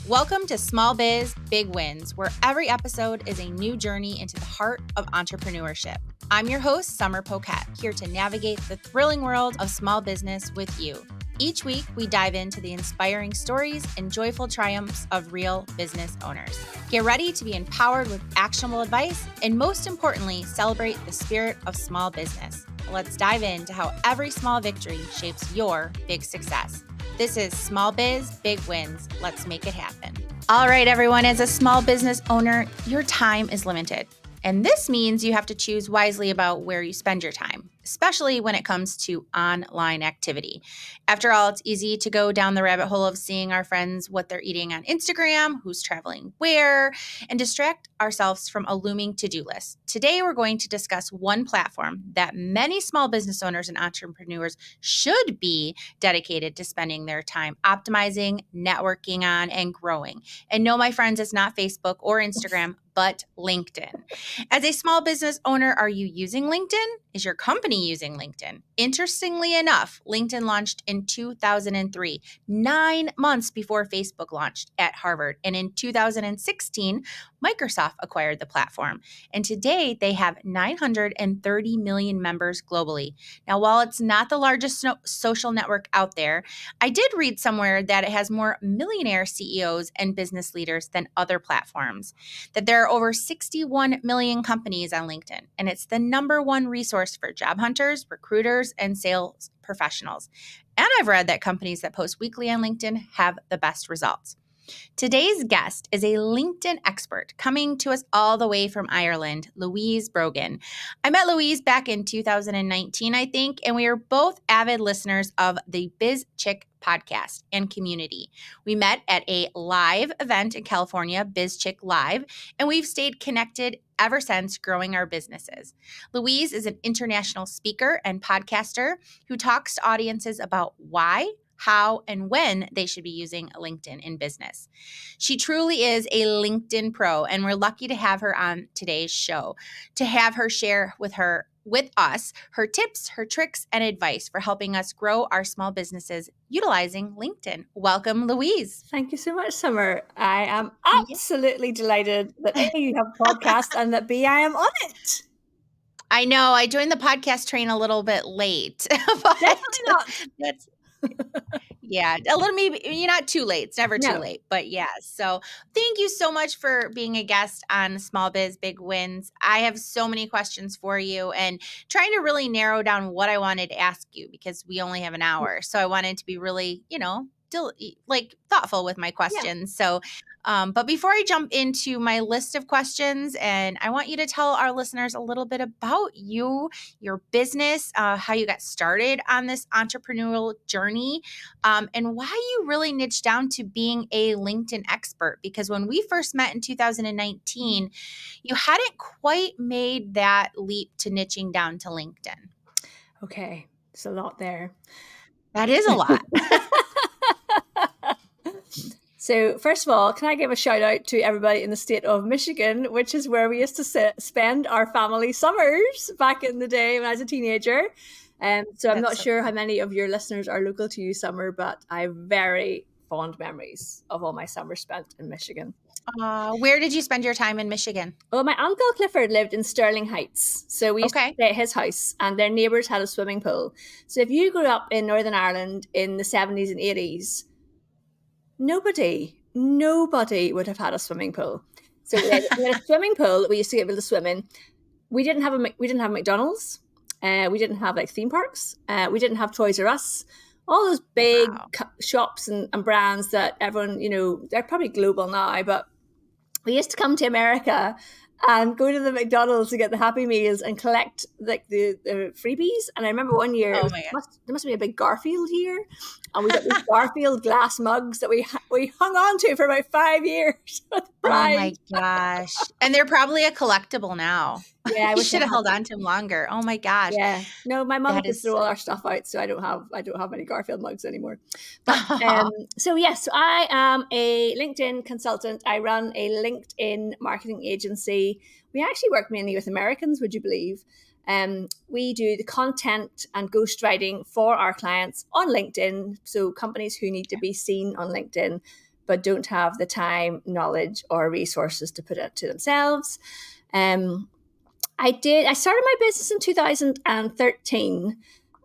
Welcome to Small Biz, Big Wins, where every episode is a new journey into the heart of entrepreneurship. I'm your host, Summer Poquette, here to navigate the thrilling world of small business with you. Each week, we dive into the inspiring stories and joyful triumphs of real business owners. Get ready to be empowered with actionable advice, and most importantly, celebrate the spirit of small business. Let's dive into how every small victory shapes your big success. This is Small Biz, Big Wins. Let's make it happen. All right, everyone, as a small business owner, your time is limited. And this means you have to choose wisely about where you spend your time, especially when it comes to online activity. After all, it's easy to go down the rabbit hole of seeing our friends what they're eating on Instagram, who's traveling where, and distract ourselves from a looming to-do list. Today, we're going to discuss one platform that many small business owners and entrepreneurs should be dedicated to spending their time optimizing, networking on, and growing. And no, my friends, it's not Facebook or Instagram, but LinkedIn. As a small business owner, are you using LinkedIn? Is your company using LinkedIn? Interestingly enough, LinkedIn launched in 2003, 9 months before Facebook launched at Harvard. And in 2016, Microsoft acquired the platform. And today they have 930 million members globally. Now, while it's not the largest social network out there, I did read somewhere that it has more millionaire CEOs and business leaders than other platforms, that there are over 61 million companies on LinkedIn, and it's the number one resource for job hunters, recruiters, and sales professionals. And I've read that companies that post weekly on LinkedIn have the best results. Today's guest is a LinkedIn expert coming to us all the way from Ireland, Louise Brogan. I met Louise back in 2019, I think, and we are both avid listeners of the Biz Chick podcast and community. We met at a live event in California, Biz Chick Live, and we've stayed connected ever since, growing our businesses. Louise is an international speaker and podcaster who talks to audiences about why, how, and when they should be using LinkedIn in business. She truly is a LinkedIn pro, and we're lucky to have her on today's show to have her share with us her tips, her tricks, and advice for helping us grow our small businesses utilizing LinkedIn. Welcome, Louise. Thank you so much, Summer. I am absolutely delighted that A, you have a podcast, and that B, I am on it. I know I joined the podcast train a little bit late, but definitely not. That's yeah, a little, maybe you're not too late. It's never too late, but yeah. So thank you so much for being a guest on Small Biz Big Wins. I have so many questions for you and trying to really narrow down what I wanted to ask you because we only have an hour. So I wanted to be really, thoughtful with my questions. Yeah. So, but before I jump into my list of questions, and I want you to tell our listeners a little bit about you, your business, how you got started on this entrepreneurial journey, and why you really niched down to being a LinkedIn expert. Because when we first met in 2019, you hadn't quite made that leap to niching down to LinkedIn. Okay, there's a lot there. That is a lot. So first of all, can I give a shout out to everybody in the state of Michigan, which is where we used to spend our family summers back in the day when I was a teenager. So I'm not sure how many of your listeners are local to you, Summer, but I have very fond memories of all my summers spent in Michigan. Where did you spend your time in Michigan? Well, my uncle Clifford lived in Sterling Heights. So we used to stay at his house, and their neighbours had a swimming pool. So if you grew up in Northern Ireland in the 70s and 80s, nobody would have had a swimming pool. So we had a swimming pool that we used to be able to swim in. We didn't have McDonald's. We didn't have like theme parks. We didn't have Toys R Us. All those big shops and brands that everyone, they're probably global now, but we used to come to America and go to the McDonald's to get the Happy Meals and collect like the freebies. And I remember one year, there must be a big Garfield here. And we got these Garfield glass mugs that we hung on to for about 5 years. Oh my gosh. And they're probably a collectible now. Yeah, we should have held on to them longer. Oh my gosh. Yeah. No, my mom just threw all our stuff out, so I don't have any Garfield mugs anymore. But so I am a LinkedIn consultant. I run a LinkedIn marketing agency. We actually work mainly with Americans, would you believe? We do the content and ghostwriting for our clients on LinkedIn. So companies who need to be seen on LinkedIn. but don't have the time, knowledge, or resources to put it to themselves. I started my business in 2013,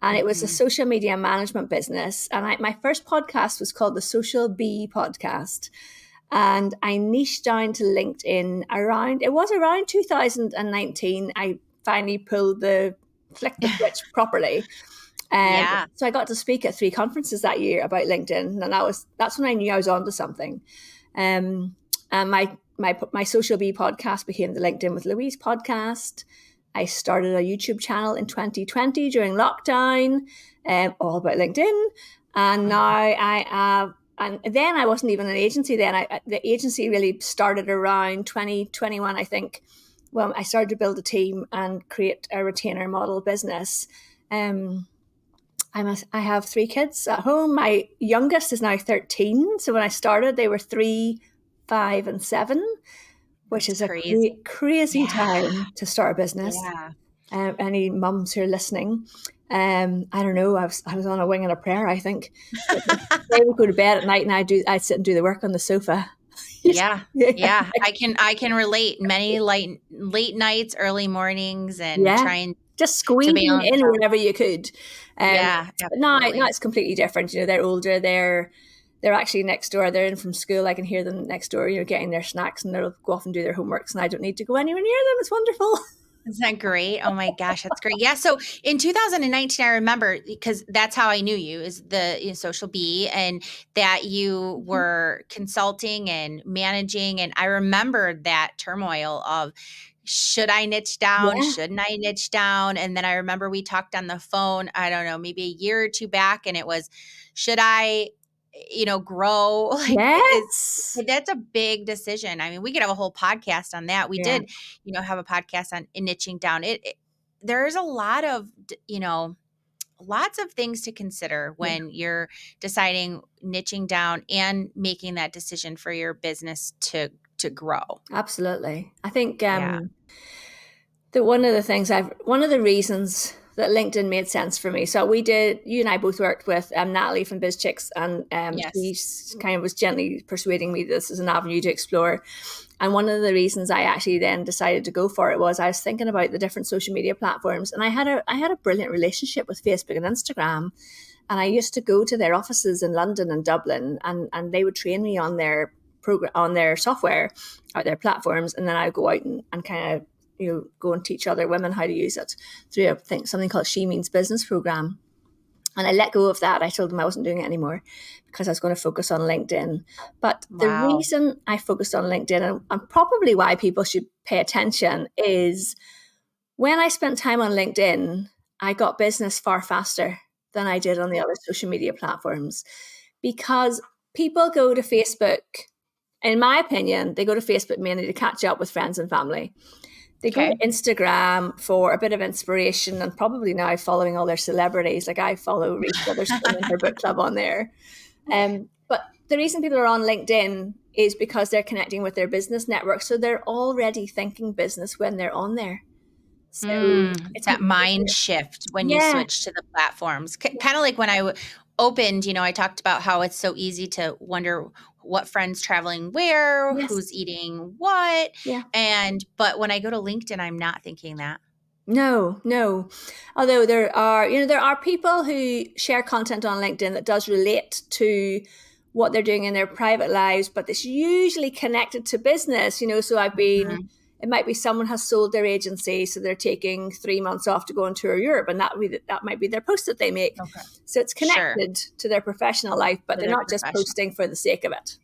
and it was a social media management business. And my first podcast was called the Social Bee Podcast. And I niched down to LinkedIn around 2019. I finally flicked the switch properly. So I got to speak at 3 conferences that year about LinkedIn, and that's when I knew I was onto something. And my Social Bee podcast became the LinkedIn with Louise podcast. I started a YouTube channel in 2020 during lockdown, all about LinkedIn. And now and then I wasn't even an agency then. The agency really started around 2021, I think, when I started to build a team and create a retainer model business. I have 3 kids at home. My youngest is now 13. So when I started, they were 3, 5, and 7, which is a crazy time to start a business. Yeah. Any mums who are listening, I don't know. I was on a wing and a prayer, I think. They would go to bed at night, and I'd sit and do the work on the sofa. Yeah. I can relate. Many late nights, early mornings, and trying just squeezing in whenever you could. But now it's completely different. They're older. They're actually next door. They're in from school. I can hear them next door, getting their snacks, and they'll go off and do their homeworks, and I don't need to go anywhere near them. It's wonderful. Isn't that great? Oh my gosh, that's great. Yeah. So in 2019, I remember, because that's how I knew you, is the Social Bee, and that you were consulting and managing. And I remember that turmoil of, should I niche down? Yeah. Shouldn't I niche down? And then I remember we talked on the phone, I don't know, maybe a year or 2 back, and it was, should I grow? Yes. That's a big decision. I mean, we could have a whole podcast on that. We did, have a podcast on niching down. There's a lot of, lots of things to consider when you're deciding niching down and making that decision for your business to grow. Absolutely. I think that one of the reasons that LinkedIn made sense for me. So you and I both worked with Natalie from BizChicks, and she kind of was gently persuading me this is an avenue to explore. And one of the reasons I actually then decided to go for it was I was thinking about the different social media platforms, and I had a brilliant relationship with Facebook and Instagram. And I used to go to their offices in London and Dublin, and they would train me on their on their software, or their platforms, and then I'd go out and kind of go and teach other women how to use it through something called She Means Business program. And I let go of that. I told them I wasn't doing it anymore because I was going to focus on LinkedIn. But the reason I focused on LinkedIn, and probably why people should pay attention, is when I spent time on LinkedIn, I got business far faster than I did on the other social media platforms, because people go to Facebook, in my opinion, they go to Facebook mainly to catch up with friends and family. They go to Instagram for a bit of inspiration, and probably now following all their celebrities. Like I follow Reese Witherspoon and her book club on there. But the reason people are on LinkedIn is because they're connecting with their business network. So they're already thinking business when they're on there. So it's that mind shift when you switch to the platforms. Kind of like when I opened, I talked about how it's so easy to wonder what friend's traveling where, who's eating what. Yeah. But when I go to LinkedIn, I'm not thinking that. No. Although there are people who share content on LinkedIn that does relate to what they're doing in their private lives, but it's usually connected to business, so I've been, it might be someone has sold their agency, so they're taking 3 months off to go on tour Europe, and that might be their post that they make. Okay. So it's connected to their professional life, but they're not just posting for the sake of it.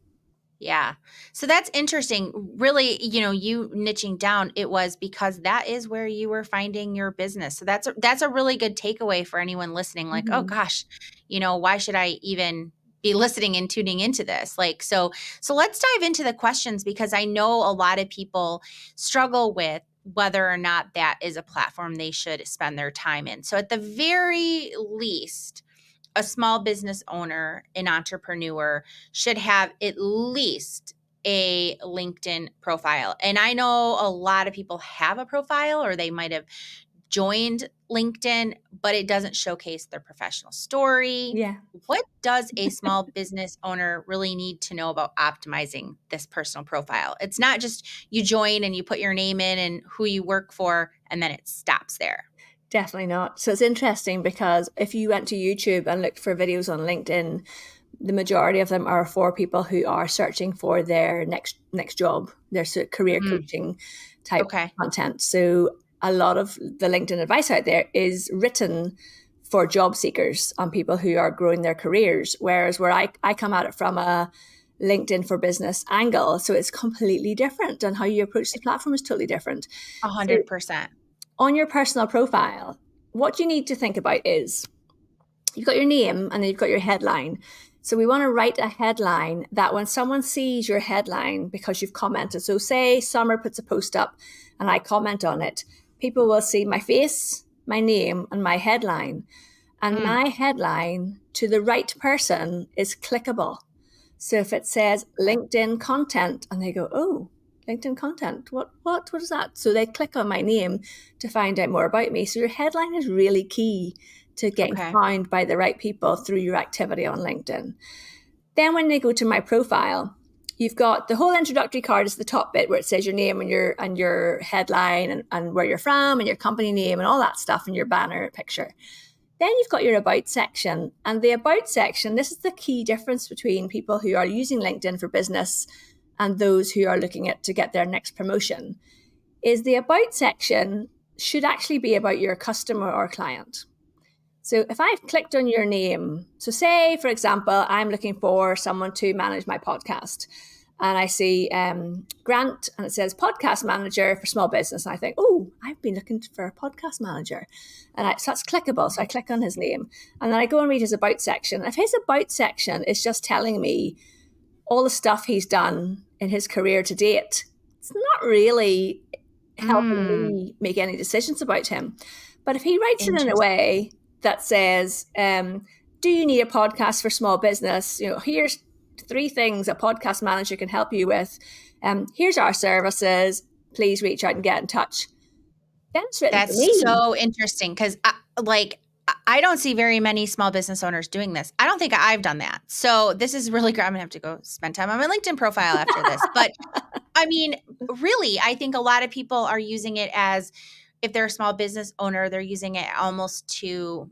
Yeah. So that's interesting. Really, you niching down, it was because that is where you were finding your business. So that's a really good takeaway for anyone listening. Like, oh gosh, why should I even be listening and tuning into this? Like, so let's dive into the questions, because I know a lot of people struggle with whether or not that is a platform they should spend their time in. So at the very least, a small business owner, an entrepreneur, should have at least a LinkedIn profile. And I know a lot of people have a profile, or they might have joined LinkedIn, but it doesn't showcase their professional story. Yeah. What does a small business owner really need to know about optimizing this personal profile? It's not just you join and you put your name in and who you work for, and then it stops there. Definitely not. So it's interesting because if you went to YouTube and looked for videos on LinkedIn, the majority of them are for people who are searching for their next job, their career coaching type content. So a lot of the LinkedIn advice out there is written for job seekers and people who are growing their careers, whereas where I come at it from a LinkedIn for business angle. So it's completely different, and how you approach the platform is totally different. 100%. On your personal profile, what you need to think about is you've got your name and then you've got your headline. So we want to write a headline that when someone sees your headline because you've commented, so say Summer puts a post up and I comment on it, people will see my face, my name, and my headline. And my headline to the right person is clickable. So if it says LinkedIn content and they go, oh, LinkedIn content, what is that? So they click on my name to find out more about me. So your headline is really key to getting found by the right people through your activity on LinkedIn. Then when they go to my profile, you've got the whole introductory card is the top bit where it says your name and your headline and where you're from and your company name and all that stuff and your banner picture. Then you've got your about section, and the about section, this is the key difference between people who are using LinkedIn for business and those who are looking to get their next promotion, is the about section should actually be about your customer or client. So if I've clicked on your name, so say, for example, I'm looking for someone to manage my podcast, and I see Grant, and it says podcast manager for small business. And I think, oh, I've been looking for a podcast manager. And so that's clickable. So I click on his name, and then I go and read his about section. If his about section is just telling me all the stuff he's done in his career to date, it's not really helping me make any decisions about him. But if he writes it in a way that says, do you need a podcast for small business? Here's 3 things a podcast manager can help you with. Here's our services. Please reach out and get in touch. That's so interesting because I don't see very many small business owners doing this. I don't think I've done that. So this is really great. I'm going to have to go spend time on my LinkedIn profile after this. But I mean, really, I think a lot of people are using it as, if they're a small business owner, they're using it almost to,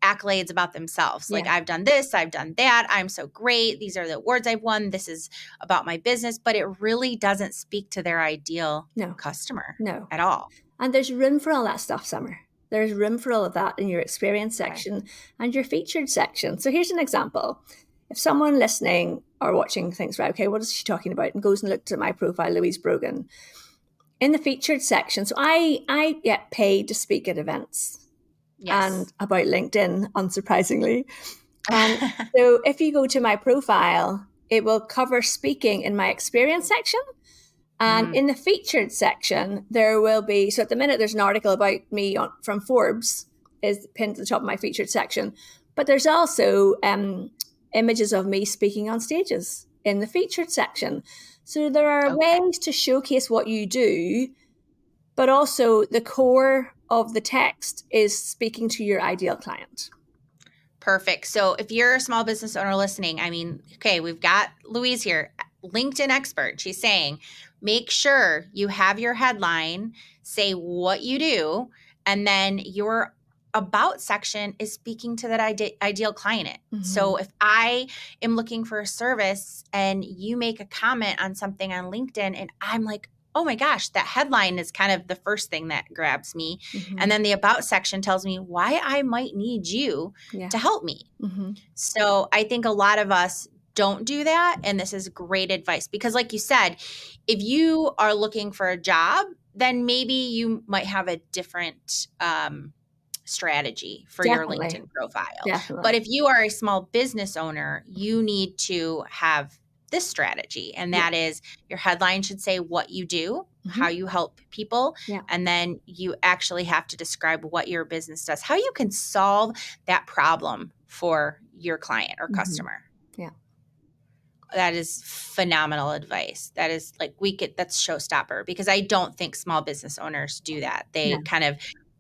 accolades about themselves. Like, I've done this, I've done that. I'm so great. These are the awards I've won. This is about my business. But it really doesn't speak to their ideal customer at all. And there's room for all that stuff, Summer. There's room for all of that in your experience section and your featured section. So here's an example. If someone listening or watching thinks, right, okay, what is she talking about? And goes and looks at my profile, Louise Brogan. In the featured section, so I get paid to speak at events. And about LinkedIn, unsurprisingly. So if you go to my profile, it will cover speaking in my experience section. And in the featured section, there will be, so at the minute, there's an article about me from Forbes is pinned to the top of my featured section. But there's also images of me speaking on stages in the featured section. So there are ways to showcase what you do, but also the core of the text is speaking to your ideal client. Perfect. So if you're a small business owner listening, I mean, okay, we've got Louise here, LinkedIn expert. She's saying, make sure you have your headline, say what you do, and then your about section is speaking to that ideal client. So if I am looking for a service and you make a comment on something on LinkedIn and I'm like, oh my gosh, that headline is kind of the first thing that grabs me. And then the about section tells me why I might need you to help me. So I think a lot of us don't do that. And this is great advice because, like you said, if you are looking for a job, then maybe you might have a different strategy for your LinkedIn profile. But if you are a small business owner, you need to have this strategy. And that is, your headline should say what you do, how you help people. And then you actually have to describe what your business does, how you can solve that problem for your client or customer. That is phenomenal advice. That is like, that's showstopper because I don't think small business owners do that. They kind of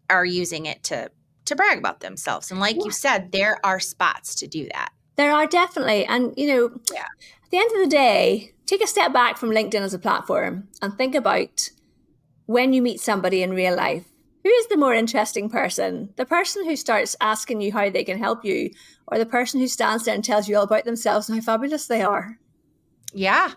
are using it to brag about themselves. And like you said, there are spots to do that. There are definitely. And, you know, at the end of the day, take a step back from LinkedIn as a platform and think about when you meet somebody in real life. Who is the more interesting person? The person who starts asking you how they can help you, or the person who stands there and tells you all about themselves and how fabulous they are? Yeah.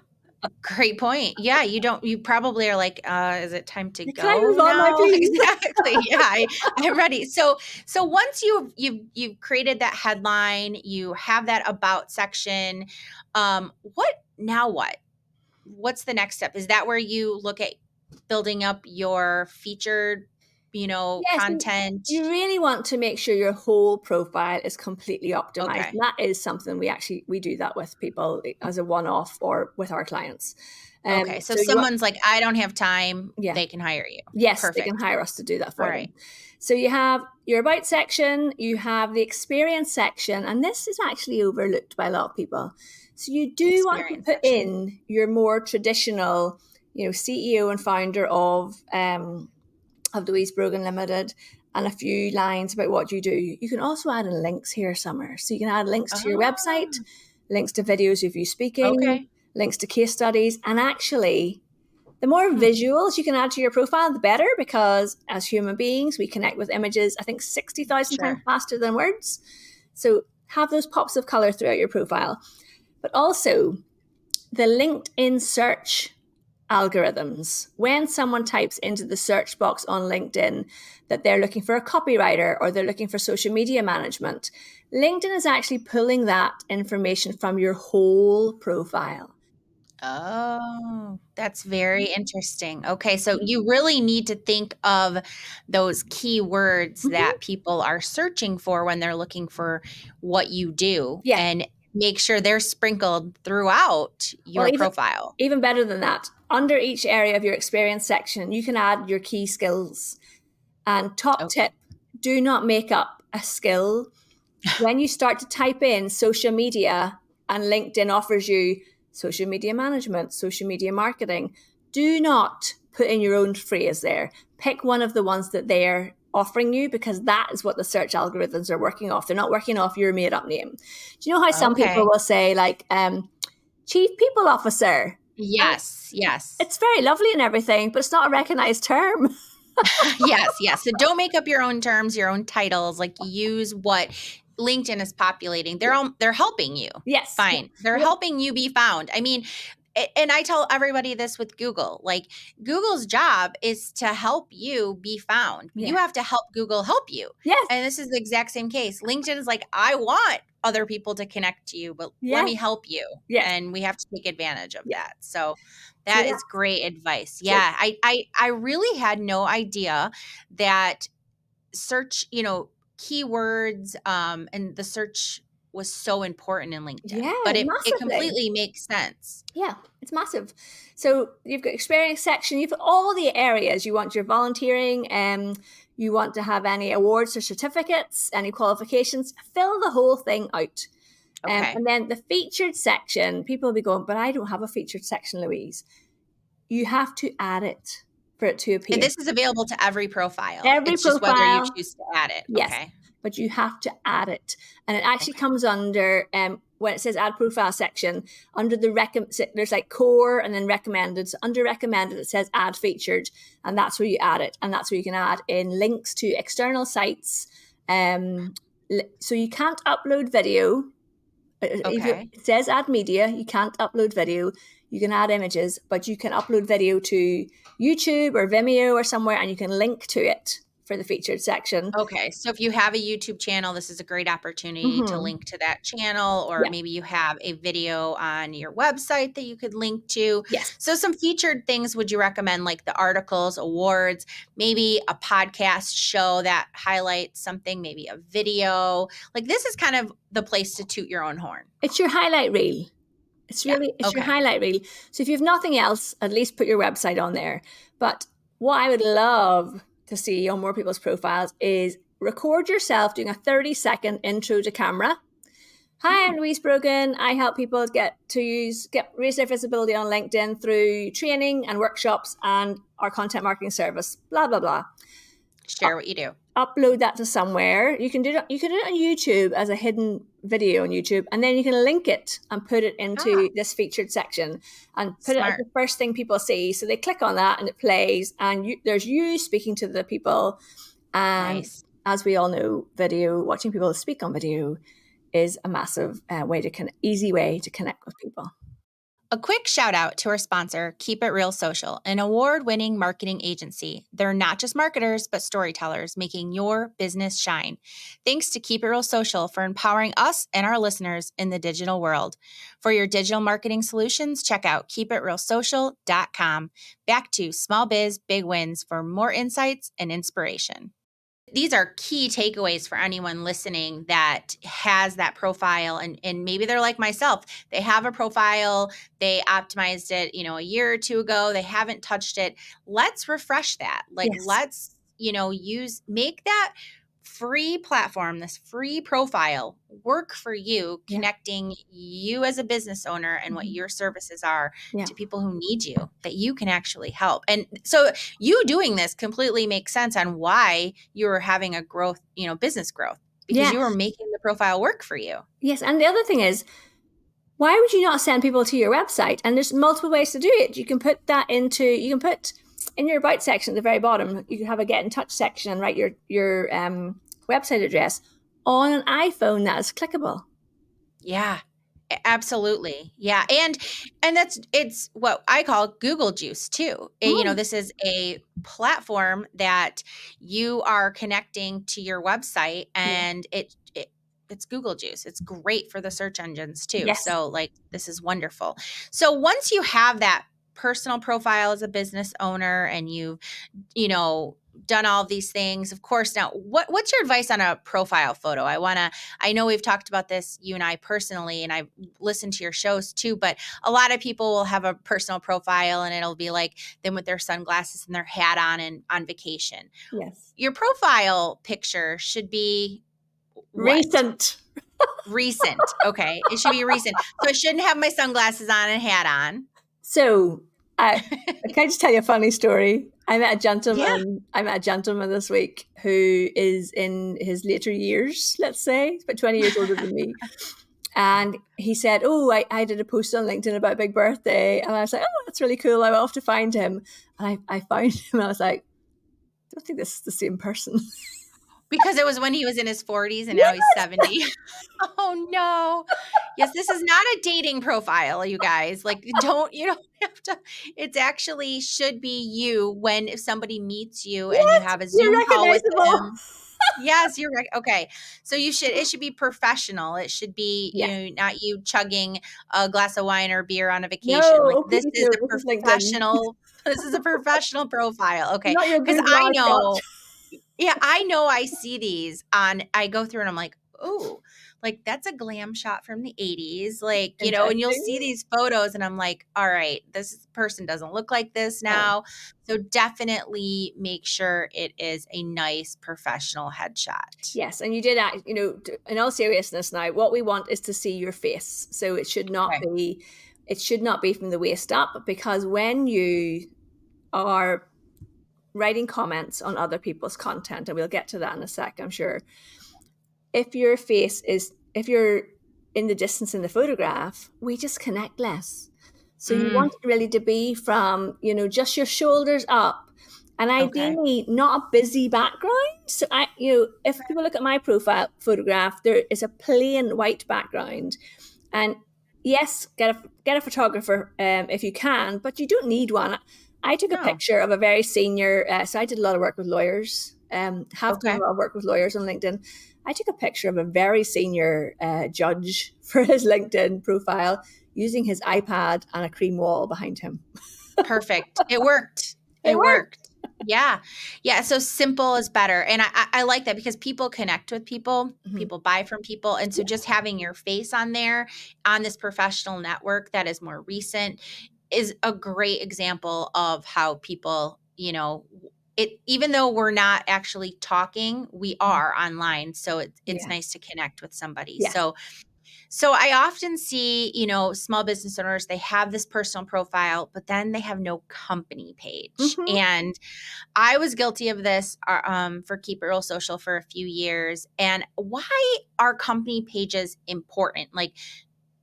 Great point. Yeah, you probably are like, is it time to go Can I move on now, please? Exactly. Yeah, I'm ready. So once you've created that headline, you have that about section, what's the next step? Is that where you look at building up your featured, content? You really want to make sure your whole profile is completely optimized. Okay. And that is something we do that with people as a one-off or with our clients. Okay. So someone's like, I don't have time. Yeah. They can hire you. Yes, perfect. They can hire us to do that for them. So you have your about section, you have the experience section, and this is actually overlooked by a lot of people. So you do want to put in your more traditional, CEO and founder of Louise Brogan Limited, and a few lines about what you do. You can also add in links here somewhere. So you can add links to your website, links to videos of you speaking, links to case studies. And actually, the more visuals you can add to your profile, the better, because as human beings, we connect with images, I think 60,000 times faster than words. So have those pops of color throughout your profile. But also, the LinkedIn search algorithms. When someone types into the search box on LinkedIn that they're looking for a copywriter or they're looking for social media management, LinkedIn is actually pulling that information from your whole profile. Oh, that's very interesting. Okay, so you really need to think of those keywords that people are searching for when they're looking for what you do, and make sure they're sprinkled throughout your profile. Even better than that, under each area of your experience section, you can add your key skills. And top tip, do not make up a skill. When you start to type in social media and LinkedIn offers you social media management, social media marketing, do not put in your own phrase there. Pick one of the ones that they're offering you, because that is what the search algorithms are working off. They're not working off your made up name. Do you know how some people will say like chief people officer? Yes. It's very lovely and everything, but it's not a recognized term. Yes. So don't make up your own terms, your own titles. Like, use what LinkedIn is populating. They're helping you. Yes. Fine. They're helping you be found. I mean, and I tell everybody this with Google, like, Google's job is to help you be found. You have to help Google help you. Yes. And this is the exact same case. LinkedIn is like, I want other people to connect to you, but let me help you. Yes. And we have to take advantage of that. So that is great advice. Yeah. I really had no idea that search, keywords, and the search was so important in LinkedIn. Yeah, but it completely makes sense. Yeah, it's massive. So you've got experience section, you've got all the areas. You want your volunteering, you want to have any awards or certificates, any qualifications, fill the whole thing out. And then the featured section, people will be going, but I don't have a featured section, Louise. You have to add it for it to appear. And this is available to every profile. It's just whether you choose to add it. Yes. Okay. But you have to add it. And it actually comes under, when it says add profile section, under the there's like core and then recommended. So under recommended, it says add featured, and that's where you add it. And that's where you can add in links to external sites. So you can't upload video. It says add media. You can't upload video. You can add images, but you can upload video to YouTube or Vimeo or somewhere, and you can link to it for the featured section. Okay. So if you have a YouTube channel, this is a great opportunity to link to that channel, or maybe you have a video on your website that you could link to. Yes. So some featured things would you recommend, like the articles, awards, maybe a podcast show that highlights something, maybe a video? Like, this is kind of the place to toot your own horn. It's your highlight reel. It's your highlight reel. So if you have nothing else, at least put your website on there. But what I would love to see on more people's profiles is record yourself doing a 30-second intro to camera. Hi, I'm Louise Brogan. I help people raise their visibility on LinkedIn through training and workshops and our content marketing service, blah, blah, blah. Share what you do. upload that to somewhere. You can do it. You can do it on YouTube as a hidden video on YouTube, and then you can link it and put it into this featured section and put it as the first thing people see. So they click on that and it plays, and there's you speaking to the people. And as we all know, watching people speak on video is a massive easy way to connect with people. A quick shout out to our sponsor, Keep It Real Social, an award-winning marketing agency. They're not just marketers, but storytellers, making your business shine. Thanks to Keep It Real Social for empowering us and our listeners in the digital world. For your digital marketing solutions, check out keepitrealsocial.com. Back to Small Biz Big Wins for more insights and inspiration. These are key takeaways for anyone listening that has that profile. And maybe they're like myself. They have a profile. They optimized it, a year or two ago. They haven't touched it. Let's refresh that. Let's, make that free platform, this free profile work for you, connecting you as a business owner and what your services are to people who need you, that you can actually help. And so you doing this completely makes sense on why you're having a growth, business growth, because you were making the profile work for you. Yes. And the other thing is, why would you not send people to your website? And there's multiple ways to do it. You can put in your about section at the very bottom, you can have a get in touch section and write your website address on an iPhone that is clickable. Yeah, absolutely. Yeah. And it's what I call Google Juice too. This is a platform that you are connecting to your website, and it's Google Juice. It's great for the search engines too. Yes. So this is wonderful. So once you have that personal profile as a business owner and you've, done all of these things, of course, now what's your advice on a profile photo? I know we've talked about this, you and I personally, and I've listened to your shows too, but a lot of people will have a personal profile and it'll be like them with their sunglasses and their hat on and on vacation. Yes. Your profile picture should be recent. Recent. Okay. It should be recent. So I shouldn't have my sunglasses on and hat on. So can I just tell you a funny story? I met a gentleman this week who is in his later years, let's say. He's about 20 years older than me. And he said, I did a post on LinkedIn about Big Birthday. And I was like, that's really cool. I will have to find him. And I found him and I was like, I don't think this is the same person. Because it was when he was in his 40s and now he's 70. Oh no. Yes, this is not a dating profile, you guys. You don't have to. It's actually should be you if somebody meets you and you have a Zoom call with them. Yes, you're right. Okay. So it should be professional. It should be, not you chugging a glass of wine or beer on a vacation. No, this is a professional. This is a professional profile. Okay. Because I know. Yeah, I know I see these I go through and I'm like, oh, that's a glam shot from the 80s. And you'll see these photos and I'm like, all right, this person doesn't look like this now. So definitely make sure it is a nice professional headshot. Yes. And you did that, in all seriousness now, what we want is to see your face. So it should not be from the waist up, because when you are writing comments on other people's content, and we'll get to that in a sec, I'm sure. If you're in the distance in the photograph, we just connect less. So you want it really to be from, just your shoulders up, and ideally not a busy background. So if people look at my profile photograph, there is a plain white background, and yes, get a photographer if you can, but you don't need one. I took a picture of a very senior, so I did a lot of work with lawyers, done a lot of work with lawyers on LinkedIn. I took a picture of a very senior judge for his LinkedIn profile using his iPad and a cream wall behind him. Perfect. It worked. It worked. Yeah. Yeah. So simple is better. And I like that, because people connect with people, people buy from people. And so just having your face on there on this professional network that is more recent is a great example of how people, even though we're not actually talking, we are online. So it's nice to connect with somebody. Yeah. So So I often see, small business owners, they have this personal profile, but then they have no company page. And I was guilty of this for Keep It Real Social for a few years. And why are company pages important? Like,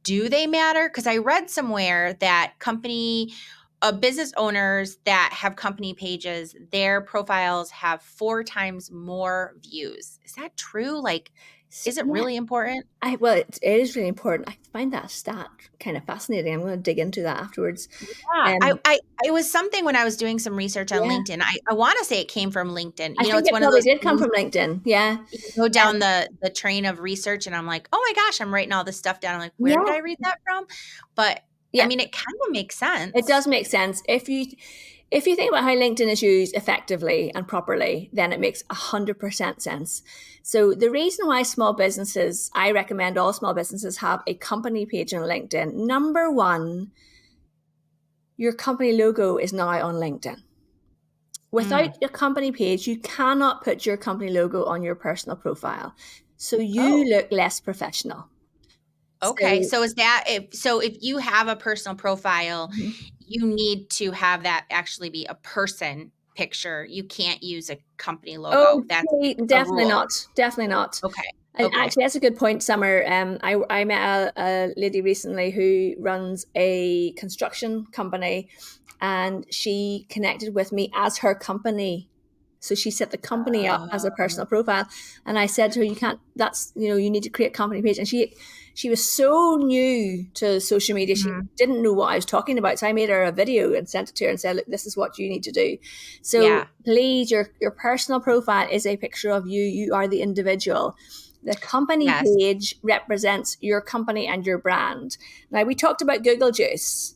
do they matter? Because I read somewhere that business owners that have company pages, their profiles have 4 times more views. Is that true? Like, is it really important? Well, it is really important. I find that stat kind of fascinating. I'm going to dig into that afterwards. Yeah, it was something when I was doing some research on LinkedIn. I want to say it came from LinkedIn. I think it's it one probably of those did come from LinkedIn. Yeah. You go down the train of research and I'm like, oh my gosh, I'm writing all this stuff down. I'm like, where did I read that from? But I mean, it kind of makes sense. It does make sense. If you think about how LinkedIn is used effectively and properly, then it makes 100% sense. So the reason why I recommend all small businesses have a company page on LinkedIn. Number one, your company logo is now on LinkedIn. Without your company page, you cannot put your company logo on your personal profile. So you look less professional. Okay. So if you have a personal profile, you need to have that actually be a person picture. You can't use a company logo. Oh, that's definitely not. Definitely not. Okay. Actually, that's a good point, Summer. I met a lady recently who runs a construction company, and she connected with me as her company. So she set the company up as a personal profile, and I said to her, "You can't. That's you need to create a company page." And she was so new to social media, she didn't know what I was talking about. So I made her a video and sent it to her and said, "Look, this is what you need to do." So please, your personal profile is a picture of you. You are the individual. The company page represents your company and your brand. Now, we talked about Google Juice.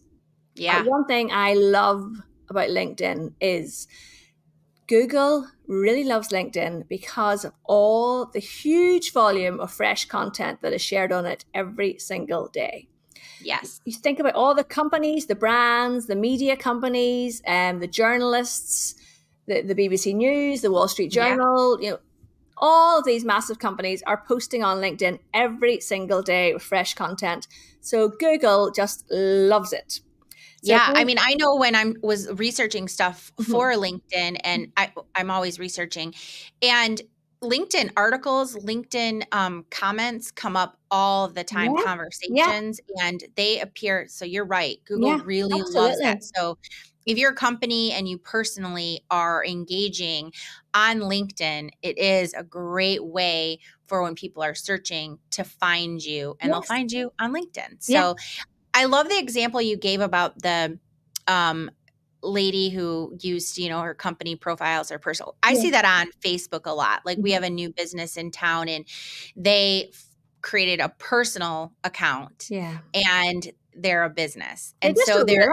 Yeah. One thing I love about LinkedIn is Google really loves LinkedIn because of all the huge volume of fresh content that is shared on it every single day. Yes. You think about all the companies, the brands, the media companies, the journalists, the BBC News, the Wall Street Journal, all of these massive companies are posting on LinkedIn every single day with fresh content. So Google just loves it. So I mean, I know when I was researching stuff for LinkedIn, and I'm always researching, and LinkedIn articles, LinkedIn comments come up all the time, conversations, and they appear. So you're right. Google really loves that. So if you're a company and you personally are engaging on LinkedIn, it is a great way for when people are searching to find you, and they'll find you on LinkedIn. So I love the example you gave about the lady who used, her company profiles or personal. I see that on Facebook a lot. Like we have a new business in town and they created a personal account and they're a business. And so they're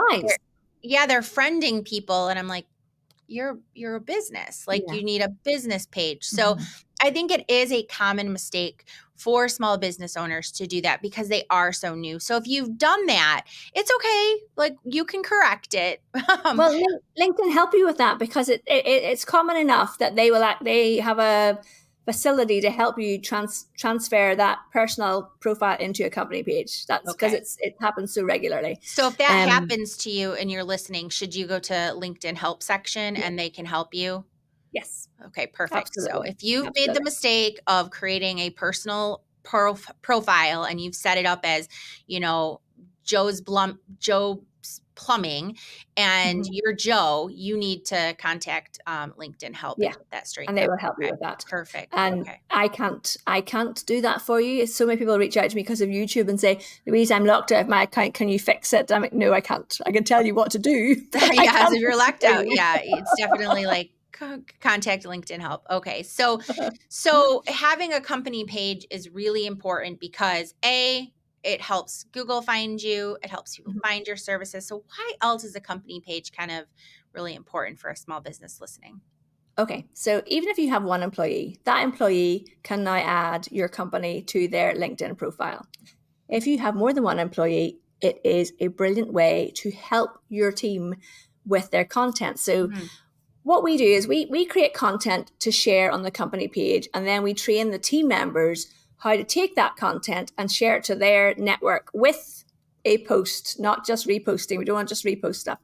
friending people. And I'm like, you're a business. Like you need a business page. So I think it is a common mistake for small business owners to do that because they are so new. So if you've done that, it's okay. Like you can correct it. Well, LinkedIn help you with that because it's common enough that they have a facility to help you transfer that personal profile into a company page. That's because it happens so regularly. So if that happens to you and you're listening, should you go to LinkedIn help section and they can help you? Yes. Okay, perfect. Absolutely. So if you've made the mistake of creating a personal profile and you've set it up as, Joe's Plumbing and you're Joe, you need to contact LinkedIn help and get that straight. And they will help you with that. Perfect. And I can't do that for you. So many people reach out to me because of YouTube and say, "Louise, I'm locked out of my account. Can you fix it?" I'm like, "No, I can't. I can tell you what to do." If you're locked out, it's definitely like contact LinkedIn help. Okay. So having a company page is really important because it helps Google find you. It helps people find your services. So why else is a company page kind of really important for a small business listening? Okay. So even if you have one employee, that employee can now add your company to their LinkedIn profile. If you have more than one employee, it is a brilliant way to help your team with their content. So what we do is we create content to share on the company page, and then we train the team members how to take that content and share it to their network with a post, not just reposting. We don't want just repost stuff.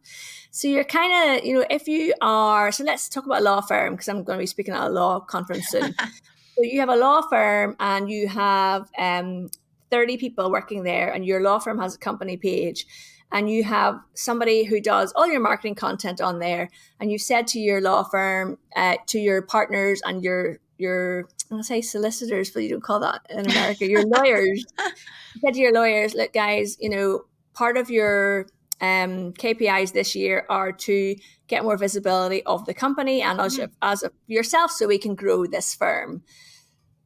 So you're kind of, if you are, so let's talk about a law firm, because I'm going to be speaking at a law conference soon. So you have a law firm and you have 30 people working there, and your law firm has a company page, and you have somebody who does all your marketing content on there, and you said to your law firm, to your partners and your I'm going to say solicitors, but you don't call that in America, your lawyers, you said to your lawyers, look guys, part of your KPIs this year are to get more visibility of the company and as of yourself, so we can grow this firm.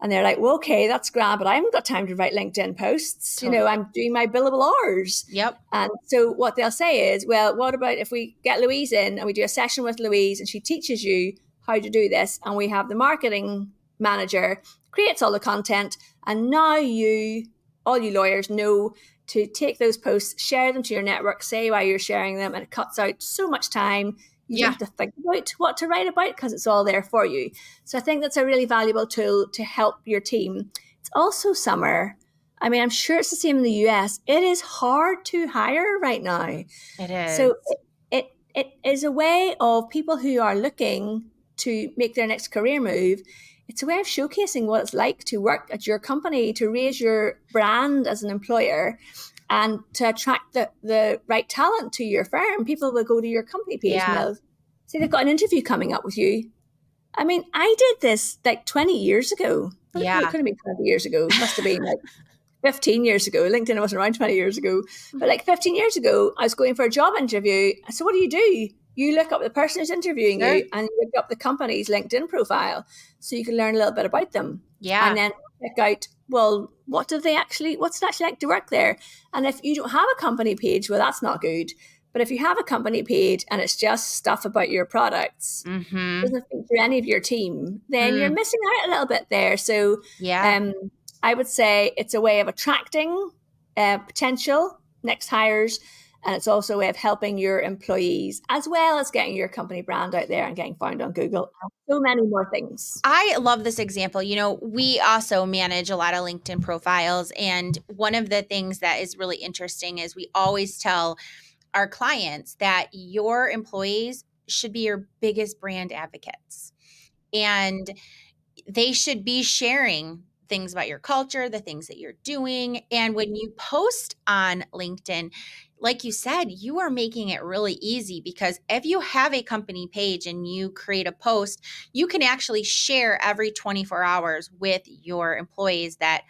And they're like, well, okay, that's grand, but I haven't got time to write LinkedIn posts. Totally. I'm doing my billable hours. Yep. And so what they'll say is, well, what about if we get Louise in and we do a session with Louise and she teaches you how to do this, and we have the marketing manager creates all the content, and now all you lawyers know to take those posts, share them to your network, say why you're sharing them, and it cuts out so much time. You don't have to think about what to write about because it's all there for you. So I think that's a really valuable tool to help your team. It's also summer. I mean, I'm sure it's the same in the US. It is hard to hire right now. It is. So it is a way of people who are looking to make their next career move. It's a way of showcasing what it's like to work at your company, to raise your brand as an employer, and to attract the right talent to your firm. People will go to your company page and they'll say they've got an interview coming up with you. I mean, I did this like 20 years ago. Well, it could have been 20 years ago. It must have been like 15 years ago. LinkedIn wasn't around 20 years ago. But like 15 years ago, I was going for a job interview. So what do? You look up the person who's interviewing you, and you look up the company's LinkedIn profile so you can learn a little bit about them. Yeah. And then check out, well, what's it actually like to work there? And if you don't have a company page, well, that's not good. But if you have a company page and it's just stuff about your products, doesn't feature any of your team, then you're missing out a little bit there. So I would say it's a way of attracting potential next hires. And it's also a way of helping your employees, as well as getting your company brand out there and getting found on Google. So many more things. I love this example. We also manage a lot of LinkedIn profiles. And one of the things that is really interesting is we always tell our clients that your employees should be your biggest brand advocates. And they should be sharing things about your culture, the things that you're doing. And when you post on LinkedIn, like you said, you are making it really easy, because if you have a company page and you create a post, you can actually share every 24 hours with your employees that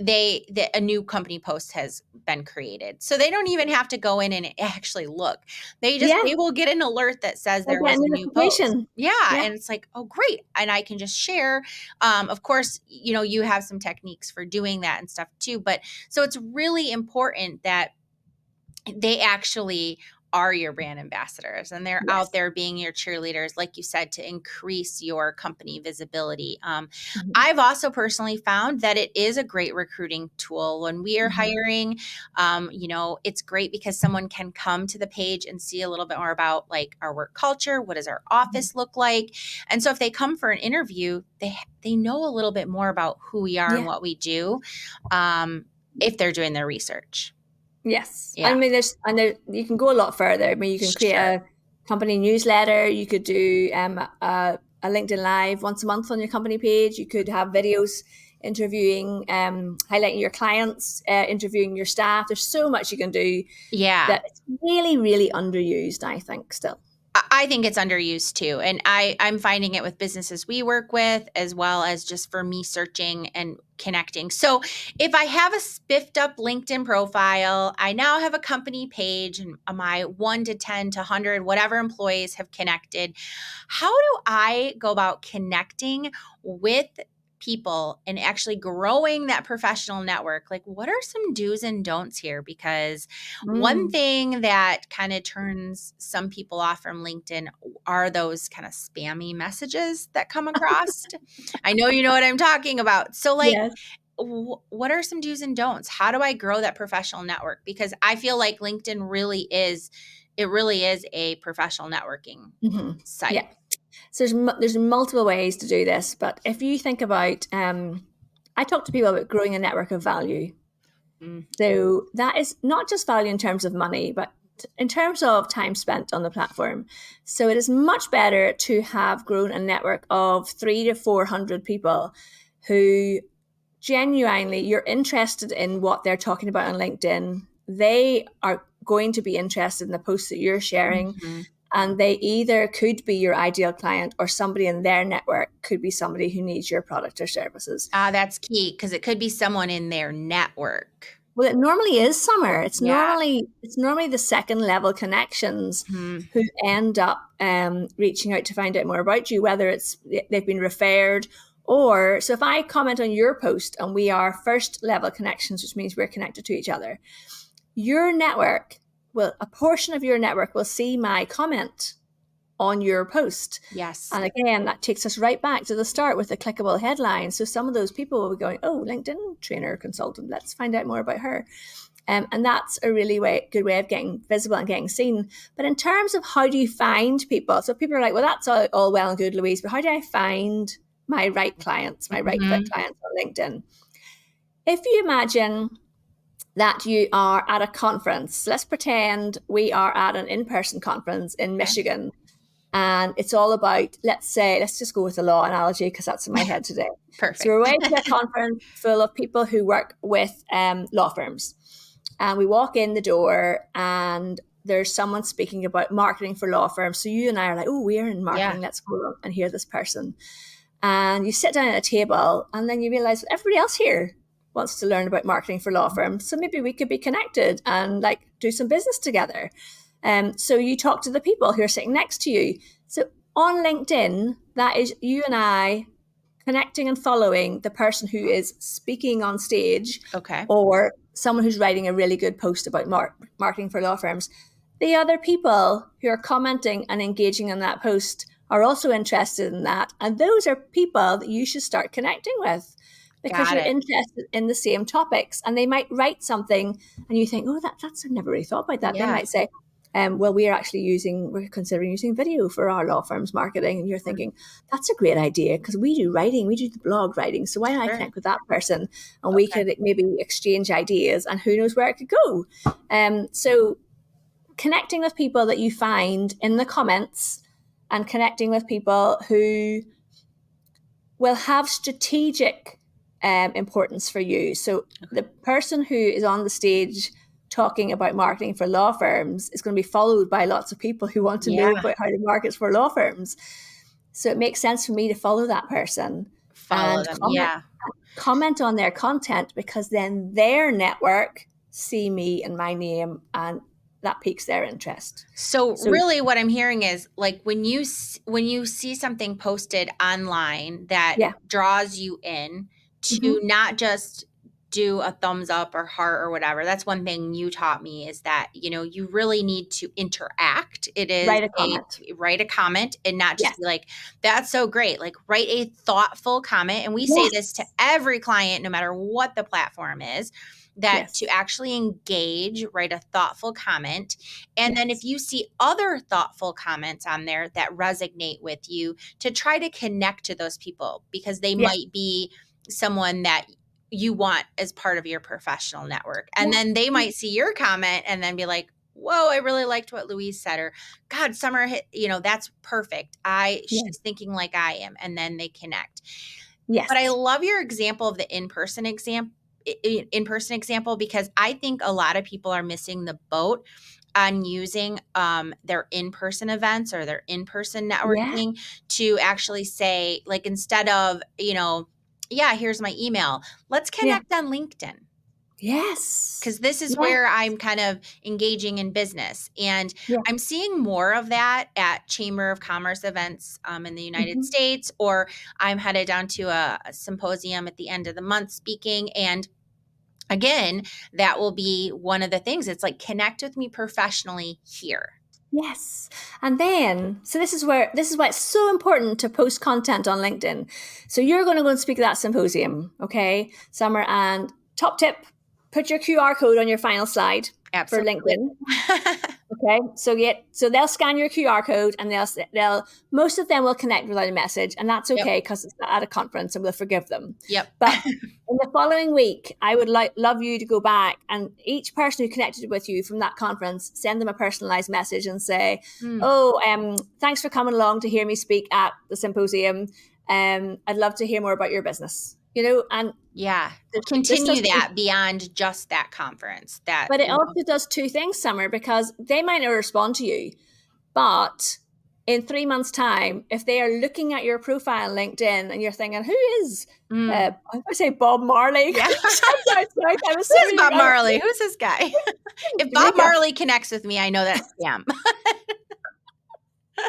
a new company post has been created. So they don't even have to go in and actually look. They will get an alert that says there was a new post. Yeah. And it's like, oh, great. And I can just share. Of course, you have some techniques for doing that and stuff too. But so it's really important that they actually are your brand ambassadors, and they're out there being your cheerleaders, like you said, to increase your company visibility. I've also personally found that it is a great recruiting tool when we are hiring. It's great because someone can come to the page and see a little bit more about like our work culture. What does our office look like? And so if they come for an interview, they know a little bit more about who we are and what we do, if they're doing their research. Yes. Yeah. I mean, you can go a lot further. I mean, you can create a company newsletter. You could do a LinkedIn Live once a month on your company page. You could have videos interviewing, highlighting your clients, interviewing your staff. There's so much you can do. Yeah. That it's really, really underused, I think, still. I think it's underused too. And I'm finding it with businesses we work with, as well as just for me searching and connecting. So if I have a spiffed up LinkedIn profile, I now have a company page, and my 1 to 10 to 100, whatever employees have connected. How do I go about connecting with people and actually growing that professional network? Like, what are some do's and don'ts here? Because one thing that kind of turns some people off from LinkedIn are those kind of spammy messages that come across. I know you know what I'm talking about. So like, what are some do's and don'ts? How do I grow that professional network? Because I feel like LinkedIn really is a professional networking site. Yeah. So there's multiple ways to do this, but if you think about I talk to people about growing a network of value. So that is not just value in terms of money, but in terms of time spent on the platform. So it is much better to have grown a network of 300 to 400 people who genuinely you're interested in what they're talking about on LinkedIn. They are going to be interested in the posts that you're sharing. And they either could be your ideal client or somebody in their network could be somebody who needs your product or services. That's key, because it could be someone in their network. Well, it normally is, Summer. It's normally the second level connections who end up reaching out to find out more about you, whether it's they've been referred or, so if I comment on your post and we are first level connections, which means we're connected to each other, your network, a portion of your network will see my comment on your post. Yes. And again, that takes us right back to the start with the clickable headline. So some of those people will be going, oh, LinkedIn trainer consultant, let's find out more about her. And that's a really good way of getting visible and getting seen. But in terms of how do you find people? So people are like, well, that's all well and good, Louise, but how do I find my right clients, my right fit clients on LinkedIn? If you imagine that you are at a conference, let's pretend we are at an in-person conference in Michigan. And it's all about, let's just go with the law analogy because that's in my head today. Perfect. So we're away to a conference full of people who work with law firms. And we walk in the door and there's someone speaking about marketing for law firms. So you and I are like, oh, we're in marketing. Let's go and hear this person. And you sit down at a table and then you realize everybody else here wants to learn about marketing for law firms. So maybe we could be connected and do some business together. So you talk to the people who are sitting next to you. So on LinkedIn, that is you and I connecting and following the person who is speaking on stage, or someone who's writing a really good post about marketing for law firms. The other people who are commenting and engaging in that post are also interested in that. And those are people that you should start connecting with because you're interested in the same topics. And they might write something and you think, oh, that's I never really thought about that. They might say, well, we're considering using video for our law firm's marketing. And you're thinking, that's a great idea because we do writing, we do the blog writing. So why don't I connect with that person and we could maybe exchange ideas and who knows where it could go. So connecting with people that you find in the comments and connecting with people who will have strategic importance for you. So the person who is on the stage talking about marketing for law firms is going to be followed by lots of people who want to know about how to market for law firms. So it makes sense for me to follow that person. Comment on their content because then their network see me and my name and that piques their interest. So really what I'm hearing is when you see something posted online that draws you in to not just do a thumbs up or heart or whatever. That's one thing you taught me is that, you really need to interact. It is write a comment and not just be like, that's so great. Write a thoughtful comment. And we say this to every client, no matter what the platform is, that to actually engage, write a thoughtful comment. And then if you see other thoughtful comments on there that resonate with you, to try to connect to those people because they might be someone that you want as part of your professional network. And then they might see your comment and then be like, whoa, I really liked what Louise said, or God, Summer, that's perfect. She's thinking like I am. And then they connect. Yes. But I love your example of the in-person example, because I think a lot of people are missing the boat on using their in-person events or their in-person networking to actually say, instead of, here's my email, let's connect on LinkedIn. Yes. Because this is where I'm kind of engaging in business. And I'm seeing more of that at Chamber of Commerce events in the United States, or I'm headed down to a symposium at the end of the month speaking. And again, that will be one of the things. It's connect with me professionally here. Yes. And then, so this is why it's so important to post content on LinkedIn. So you're going to go and speak at that symposium, okay, Summer, and top tip, put your QR code on your final slide. Absolutely. For LinkedIn. Okay, so they'll scan your QR code, and they'll most of them will connect without a message, and that's okay because it's at a conference, and we'll forgive them. Yep. But in the following week, I would love you to go back, and each person who connected with you from that conference, send them a personalized message and say, thanks for coming along to hear me speak at the symposium. I'd love to hear more about your business. And continue that beyond just that conference. But it also does two things, Summer, because they might not respond to you, but in 3 months' time, if they are looking at your profile on LinkedIn and you're thinking, who is, I say Bob Marley. Yeah. Who's Bob Marley? Who's this guy? If Bob Marley connects with me, I know that's scam.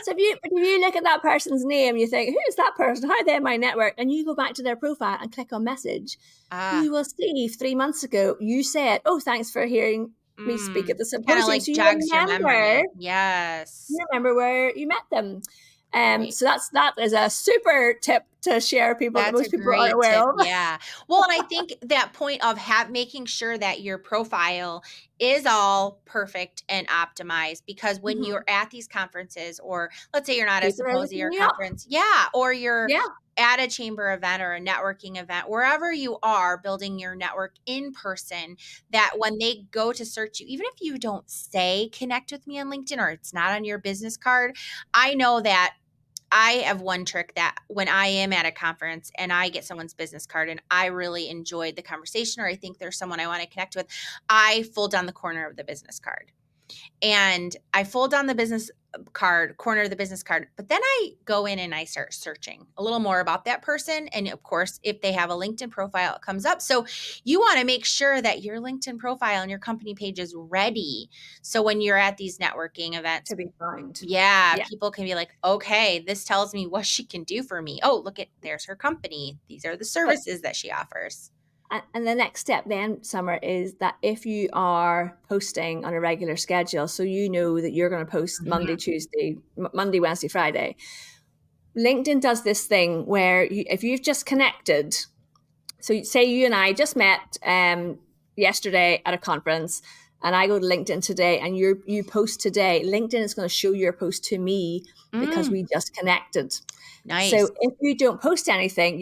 So if you look at that person's name, you think, who is that person? How are they in my network? And you go back to their profile and click on message. You will see 3 months ago, you said, thanks for hearing me speak at the symposium. Kind of like so jogs your memory. Yes. You remember where you met them. So that is a super tip to share people that most people aren't aware of. Yeah. Well, and I think that point of making sure that your profile is all perfect and optimized, because when you're at these conferences, or let's say you're not at a symposium or conference, or you're at a chamber event or a networking event, wherever you are building your network in person, that when they go to search you, even if you don't say connect with me on LinkedIn or it's not on your business card, I know that I have one trick that when I am at a conference and I get someone's business card and I really enjoyed the conversation, or I think there's someone I want to connect with, I fold down the corner of the business card. And I fold down the corner of the business card, but then I go in and I start searching a little more about that person. And of course, if they have a LinkedIn profile, it comes up. So you want to make sure that your LinkedIn profile and your company page is ready. So when you're at these networking events, to be found. People can be like, okay, this tells me what she can do for me. Oh, there's her company. These are the services that she offers. And the next step then, Summer, is that if you are posting on a regular schedule, so you know that you're going to post Monday, Wednesday, Friday, LinkedIn does this thing where if you've just connected, so say you and I just met yesterday at a conference, and I go to LinkedIn today and you post today, LinkedIn is going to show your post to me because we just connected. Nice. So if you don't post anything,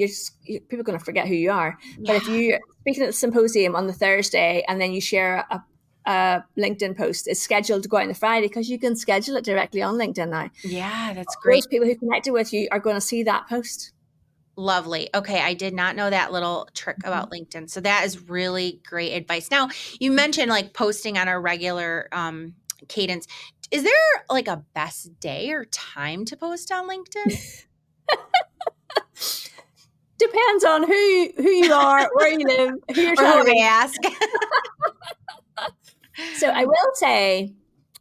people are going to forget who you are. Yeah. But if you're speaking at the symposium on the Thursday and then you share a LinkedIn post, it's scheduled to go out on the Friday because you can schedule it directly on LinkedIn now. Yeah, that's great. Those people who connected with you are going to see that post. Lovely. Okay. I did not know that little trick about LinkedIn. So that is really great advice. Now, you mentioned like posting on a regular cadence. Is there like a best day or time to post on LinkedIn? Depends on who you are, where you live, who you're trying to ask. So I will say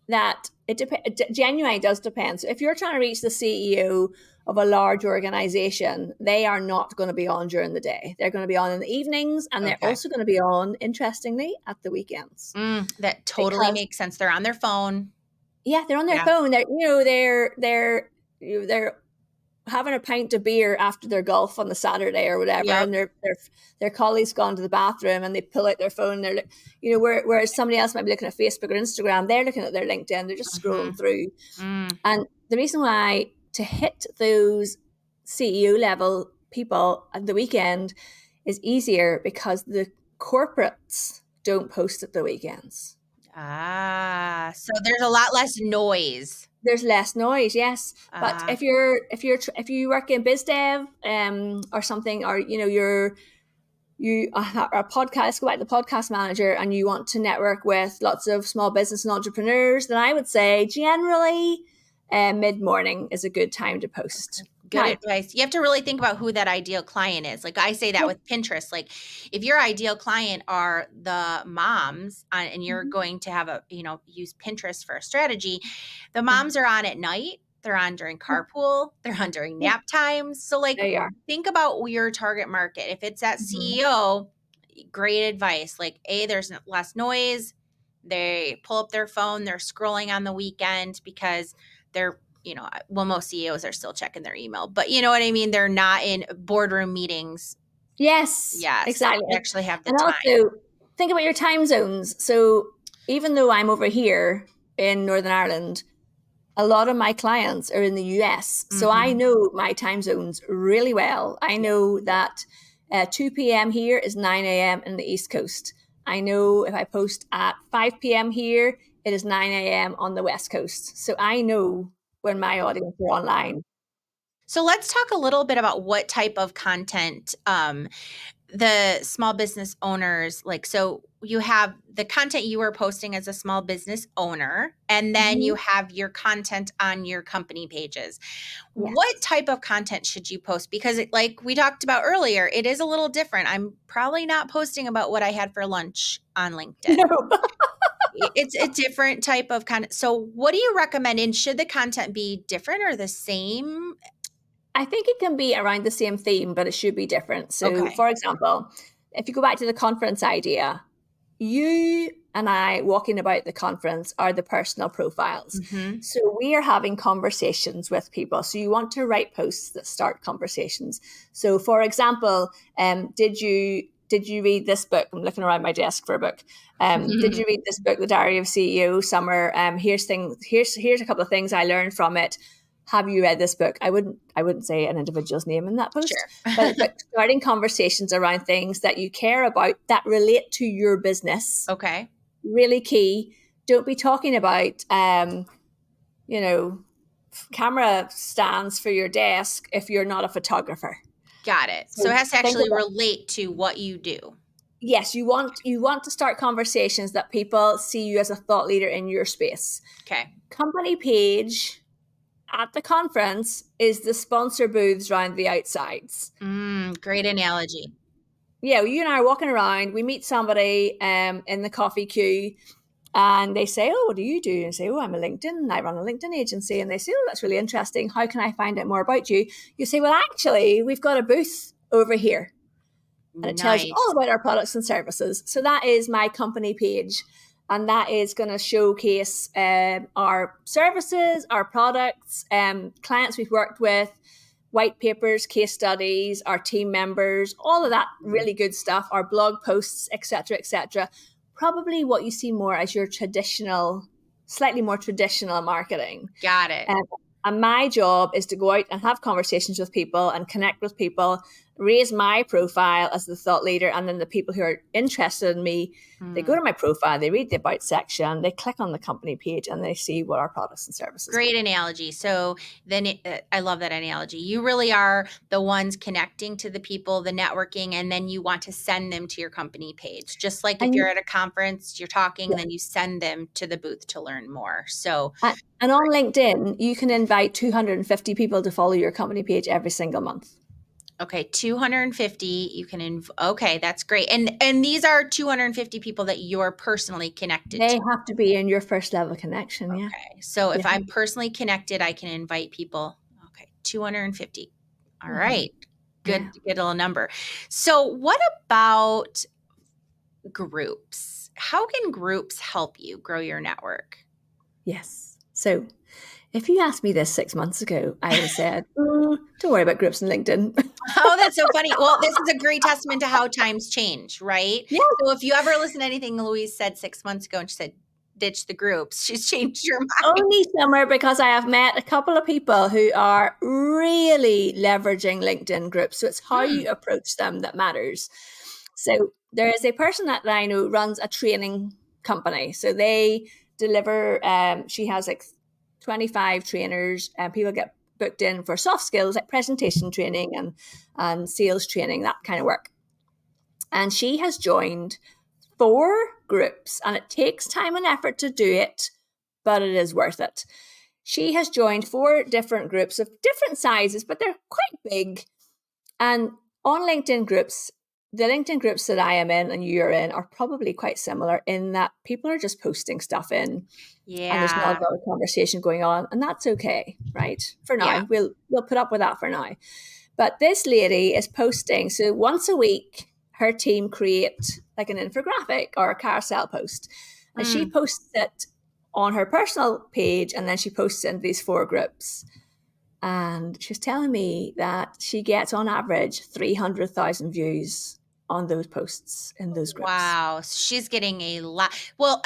that it genuinely does depend. So if you're trying to reach the CEO of a large organization, they are not going to be on during the day. They're going to be on in the evenings, and they're also going to be on, interestingly, at the weekends. That totally makes sense. They're on their phone. Yeah, they're on their phone. They're having a pint of beer after their golf on the Saturday or whatever, and their colleague's gone to the bathroom and they pull out their phone. They're, whereas somebody else might be looking at Facebook or Instagram, they're looking at their LinkedIn. They're just scrolling through. And the reason why to hit those CEO level people at the weekend is easier because the corporates don't post at the weekends. So there's a lot less noise. There's less noise, yes. But if you work in biz dev or something, or you are a podcast, go back to the podcast manager, and you want to network with lots of small business and entrepreneurs, then I would say generally mid-morning is a good time to post. Good advice. You have to really think about who that ideal client is. Like I say that with Pinterest, like if your ideal client are the moms and you're going to have use Pinterest for a strategy, the moms are on at night. They're on during carpool. They're on during nap times. So like think about your target market. If it's that CEO, great advice. Like there's less noise. They pull up their phone. They're scrolling on the weekend because they're, most CEOs are still checking their email, but you know what I mean? They're not in boardroom meetings. Yes, exactly. They actually have the time. Also, think about your time zones. So even though I'm over here in Northern Ireland, a lot of my clients are in the US. So I know my time zones really well. I know that 2 p.m. here is 9 a.m. in the East Coast. I know if I post at 5 p.m. here, it is 9 a.m. on the West Coast. So I know when my audience are online. So let's talk a little bit about what type of content the small business owners like. So you have the content you were posting as a small business owner, and then you have your content on your company pages. Yes. What type of content should you post? Because like we talked about earlier, it is a little different. I'm probably not posting about what I had for lunch on LinkedIn. No. It's a different type of content. So what do you recommend? And should the content be different or the same? I think it can be around the same theme, but it should be different. So, for example, if you go back to the conference idea, you and I walking about the conference are the personal profiles. So we are having conversations with people. So you want to write posts that start conversations. So, for example, did you read this book? I'm looking around my desk for a book. Did you read this book, The Diary of CEO, Summer? Here's a couple of things I learned from it. Have you read this book? I wouldn't say an individual's name in that post, sure. But it's like starting conversations around things that you care about that relate to your business. Okay. Really key. Don't be talking about, camera stands for your desk if you're not a photographer. Got it. So it has to actually relate to what you do. Yes, you want to start conversations that people see you as a thought leader in your space. Okay. Company page at the conference is the sponsor booths around the outsides. Great analogy. Yeah, you and I are walking around. We meet somebody in the coffee queue, and they say, "Oh, what do you do?" And I say, "Oh, I'm a LinkedIn. I run a LinkedIn agency." And they say, "Oh, that's really interesting. How can I find out more about you?" You say, "Well, actually, we've got a booth over here." And it tells you all about our products and services. So that is my company page. And that is going to showcase our services, our products, clients we've worked with, white papers, case studies, our team members, all of that really good stuff, our blog posts, etc., etc. Probably what you see more as your traditional, slightly more traditional marketing. Got it. And my job is to go out and have conversations with people and connect with people, raise my profile as the thought leader. And then the people who are interested in me, they go to my profile, they read the about section, they click on the company page, and they see what our products and services Great analogy. So then I love that analogy. You really are the ones connecting to the people, the networking, and then you want to send them to your company page. Just like if you're at a conference, you're talking, and then you send them to the booth to learn more. So, and on LinkedIn, you can invite 250 people to follow your company page every single month. Okay, 250. You can okay, that's great. And these are 250 people that you're personally connected to. They have to be in your first level connection, yeah. Okay. So if I'm personally connected, I can invite people. Okay, 250. All right. Good little number. So what about groups? How can groups help you grow your network? Yes. So if you asked me this 6 months ago, I would have said, don't worry about groups on LinkedIn. Oh, that's so funny. Well, this is a great testament to how times change, right? Yeah. So if you ever listen to anything Louise said 6 months ago and she said, ditch the groups, she's changed your mind. Only somewhere because I have met a couple of people who are really leveraging LinkedIn groups. So it's how you approach them that matters. So there is a person that I know runs a training company. So they deliver, she has like 25 trainers, and people get booked in for soft skills like presentation training and sales training, that kind of work. And she has joined 4 groups, and it takes time and effort to do it, but it is worth it. She has joined 4 different groups of different sizes, but they're quite big. And on LinkedIn groups, the LinkedIn groups that I am in and you're in are probably quite similar in that people are just posting stuff in. Yeah. And there's not a lot of conversation going on, and that's okay, right? For now, we'll put up with that for now. But this lady is posting, so once a week, her team create like an infographic or a carousel post, and she posts it on her personal page, and then she posts it in these 4 groups. And she's telling me that she gets on average 300,000 views on those posts in those groups. Wow. She's getting a lot. Well,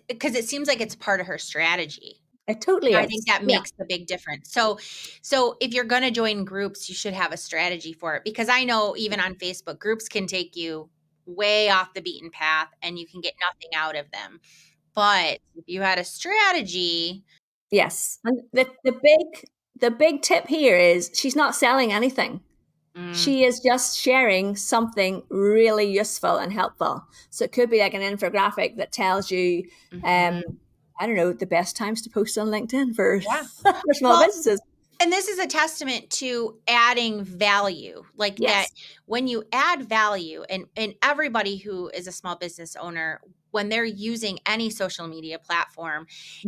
because it seems like it's part of her strategy. It totally I is. think that makes the big difference. So if you're going to join groups, you should have a strategy for it, because I know even on Facebook, groups can take you way off the beaten path and you can get nothing out of them. But if you had a strategy. Yes. And the big tip here is she's not selling anything. She is just sharing something really useful and helpful. So it could be like an infographic that tells you, I don't know, the best times to post on LinkedIn for, for small businesses. And this is a testament to adding value, like that when you add value, and everybody who is a small business owner, when they're using any social media platform,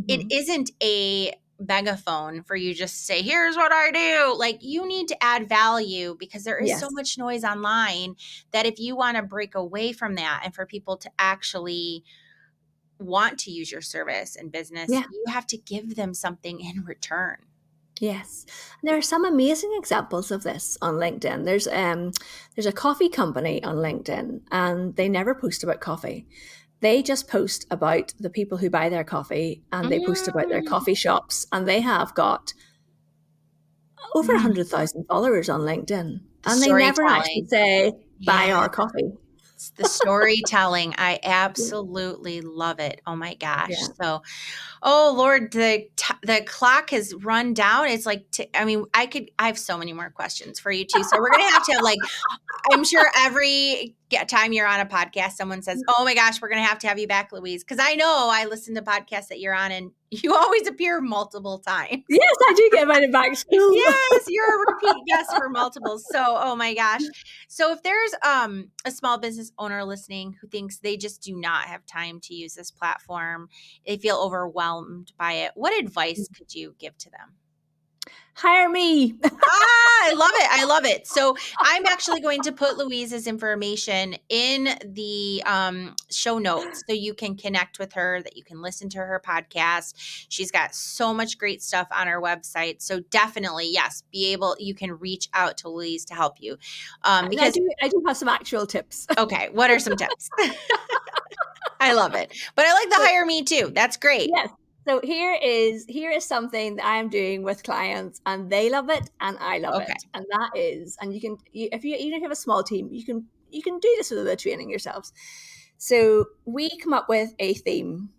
it isn't a megaphone for you just say, here's what I do. Like, you need to add value, because there is so much noise online that if you want to break away from that and for people to actually want to use your service and business, you have to give them something in return. Yes. And there are some amazing examples of this on LinkedIn. There's a coffee company on LinkedIn, and they never post about coffee. They just post about the people who buy their coffee, and they post about their coffee shops, and they have got over 100,000 followers on LinkedIn. And they never actually say, buy our coffee. It's the storytelling. I absolutely love it. Oh my gosh. Yeah. So, oh Lord, the clock has run down. It's like, I have so many more questions for you too. So we're going to have like, I'm sure every time you're on a podcast, someone says, oh my gosh, we're going to have you back, Louise. Cause I know I listen to podcasts that you're on and you always appear multiple times. Yes, I do get invited back to school. Yes, you're a repeat guest for multiples. So, oh my gosh. So if there's a small business owner listening who thinks they just do not have time to use this platform, they feel overwhelmed by it, what advice could you give to them? Hire me. I love it. I love it. So I'm actually going to put Louise's information in the show notes so you can connect with her, that you can listen to her podcast. She's got so much great stuff on her website. So definitely, yes, you can reach out to Louise to help you. Because I do have some actual tips. Okay. What are some tips? I love it. But I like the hire me too. That's great. Yes. So here is something that I'm doing with clients, and they love it and I love it. And that is, and even if you have a small team, you can do this with the training yourselves. So we come up with a theme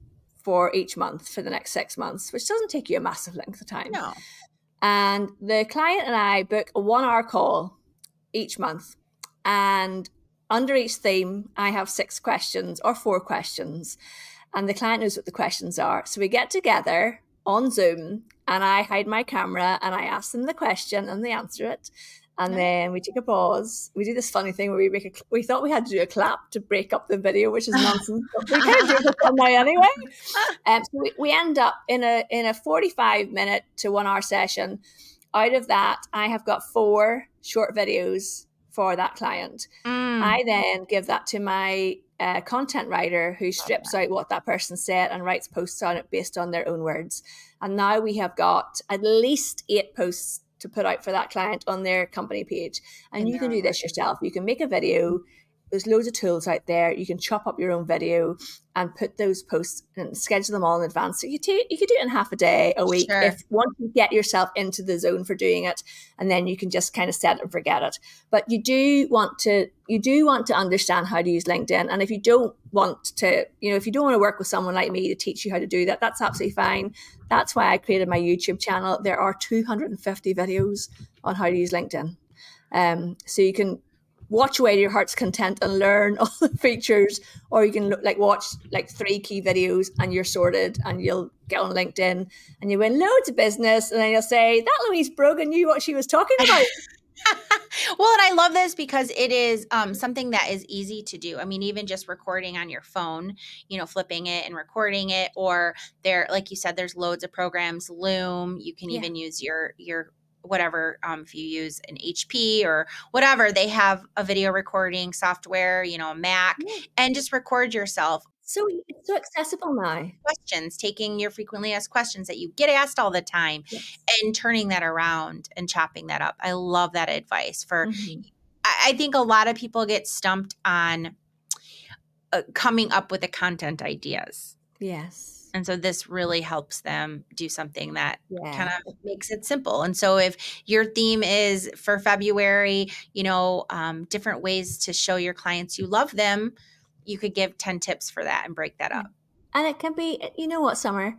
for each month for the next 6 months, which doesn't take you a massive length of time. No. And the client and I book a 1-hour call each month. And under each theme, I have 6 questions or 4 questions. And the client knows what the questions are. So we get together on Zoom, and I hide my camera and I ask them the question and they answer it. And then we take a pause. We do this funny thing where we thought we had to do a clap to break up the video, which is nonsense. But we kind of do it now anyway. So we end up in a 45-minute to 1-hour session. Out of that, I have got 4 short videos for that client. I then give that to my content writer, who strips out what that person said and writes posts on it based on their own words. And now we have got at least 8 posts to put out for that client on their company page. And you can do this yourself. You can make a video. There's loads of tools out there. You can chop up your own video and put those posts and schedule them all in advance. So you could do it in half a day, a week, if once you get yourself into the zone for doing it, and then you can just kind of set it and forget it. But you do want to understand how to use LinkedIn. And if you don't want to, if you don't want to work with someone like me to teach you how to do that, that's absolutely fine. That's why I created my YouTube channel. There are 250 videos on how to use LinkedIn. So you can watch away to your heart's content and learn all the features, or you can watch 3 key videos and you're sorted, and you'll get on LinkedIn and you win loads of business, and then you'll say, that Louise Brogan knew what she was talking about. Well, and I love this because it is something that is easy to do. I mean, even just recording on your phone, flipping it and recording it, or like you said, there's loads of programs, Loom, you can even use your whatever, if you use an HP or whatever, they have a video recording software, a Mac, and just record yourself. So it's so accessible now. Questions, taking your frequently asked questions that you get asked all the time, and turning that around and chopping that up. I love that advice for, I think a lot of people get stumped on coming up with the content ideas. Yes. And so this really helps them do something that kind of makes it simple. And so if your theme is for February, different ways to show your clients you love them, you could give 10 tips for that and break that up. And it can be, you know what, Summer?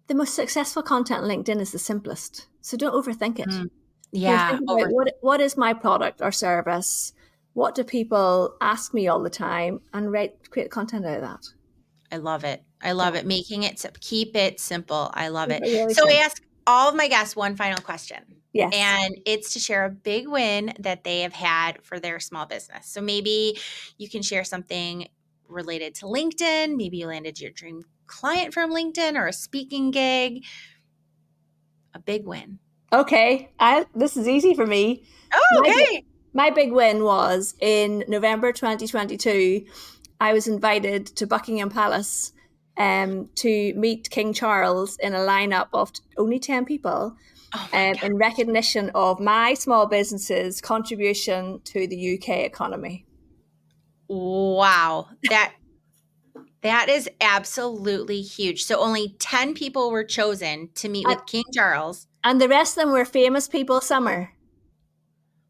The most successful content on LinkedIn is the simplest. So don't overthink it. Yeah. Think about what is my product or service? What do people ask me all the time? And create content out of that. I love it. I love it. Making it, keep it simple. I love it. Really so I ask all of my guests one final question. Yes. And it's to share a big win that they have had for their small business. So maybe you can share something related to LinkedIn. Maybe you landed your dream client from LinkedIn or a speaking gig. A big win. Okay. This is easy for me. Oh, okay. My big win was in November 2022. I was invited to Buckingham Palace to meet King Charles in a lineup of only 10 people in recognition of my small business's contribution to the UK economy. Wow. That is absolutely huge. So only 10 people were chosen to meet with King Charles. And the rest of them were famous people, Summer.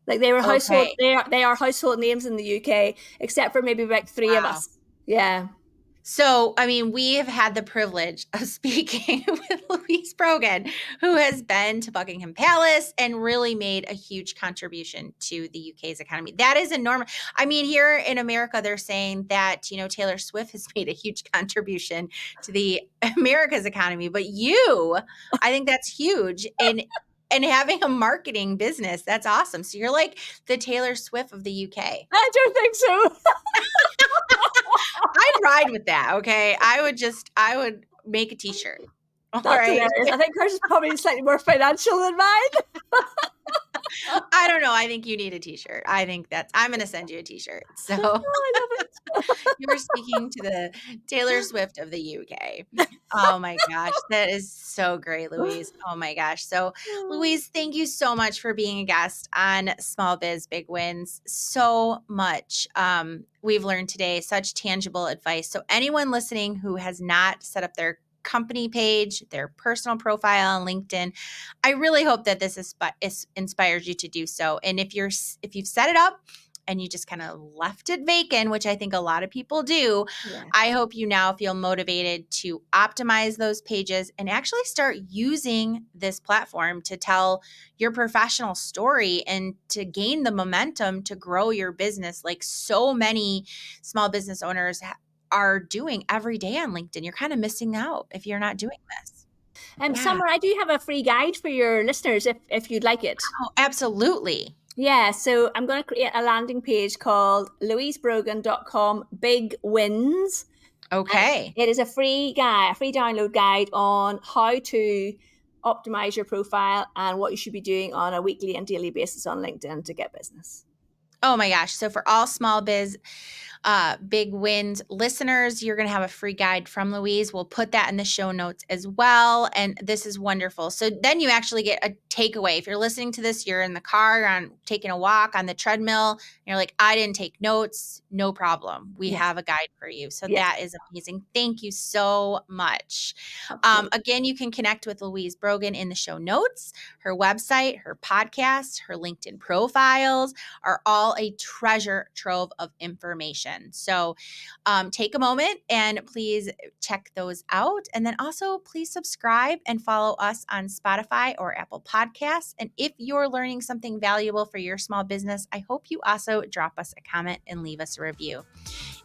Like they were household, they are household names in the UK, except for maybe like 3 of us. Yeah. So, I mean, we have had the privilege of speaking with Louise Brogan, who has been to Buckingham Palace and really made a huge contribution to the UK's economy. That is enormous. I mean, here in America, they're saying that, Taylor Swift has made a huge contribution to the America's economy. But I think that's huge. And having a marketing business, that's awesome. So you're like the Taylor Swift of the UK. I don't think so. I'd ride with that. Okay. I would make a t-shirt. That's hilarious. I think hers is probably slightly more financial than mine. I don't know. I think you need a t-shirt. I'm going to send you a t-shirt. So I love it. You were speaking to the Taylor Swift of the UK. Oh my gosh. That is so great, Louise. Oh my gosh. So Louise, thank you so much for being a guest on Small Biz Big Wins. So much we've learned today, such tangible advice. So anyone listening who has not set up their company page, their personal profile on LinkedIn, I really hope that this inspires you to do so. And if you've set it up and you just kind of left it vacant, which I think a lot of people do, I hope you now feel motivated to optimize those pages and actually start using this platform to tell your professional story and to gain the momentum to grow your business like so many small business owners are doing every day on LinkedIn. You're kind of missing out if you're not doing this. Summer, I do have a free guide for your listeners if you'd like it. Oh, absolutely. Yeah, so I'm going to create a landing page called louisebrogan.com Big Wins. Okay. And it is a free download guide on how to optimize your profile and what you should be doing on a weekly and daily basis on LinkedIn to get business. Oh my gosh. So for all Small Biz Big Wins listeners, you're going to have a free guide from Louise. We'll put that in the show notes as well. And this is wonderful. So then you actually get a takeaway. If you're listening to this, you're in the car, taking a walk on the treadmill, and you're like, I didn't take notes. No problem. We have a guide for you. So that is amazing. Thank you so much. Again, you can connect with Louise Brogan in the show notes. Her website, her podcast, her LinkedIn profiles are all a treasure trove of information. So take a moment and please check those out. And then also please subscribe and follow us on Spotify or Apple Podcasts. And if you're learning something valuable for your small business, I hope you also drop us a comment and leave us a review.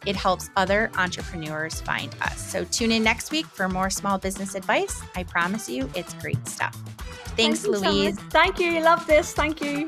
It helps other entrepreneurs find us. So tune in next week for more small business advice. I promise you it's great stuff. Thanks, Louise. Thank you. Love this. Thank you.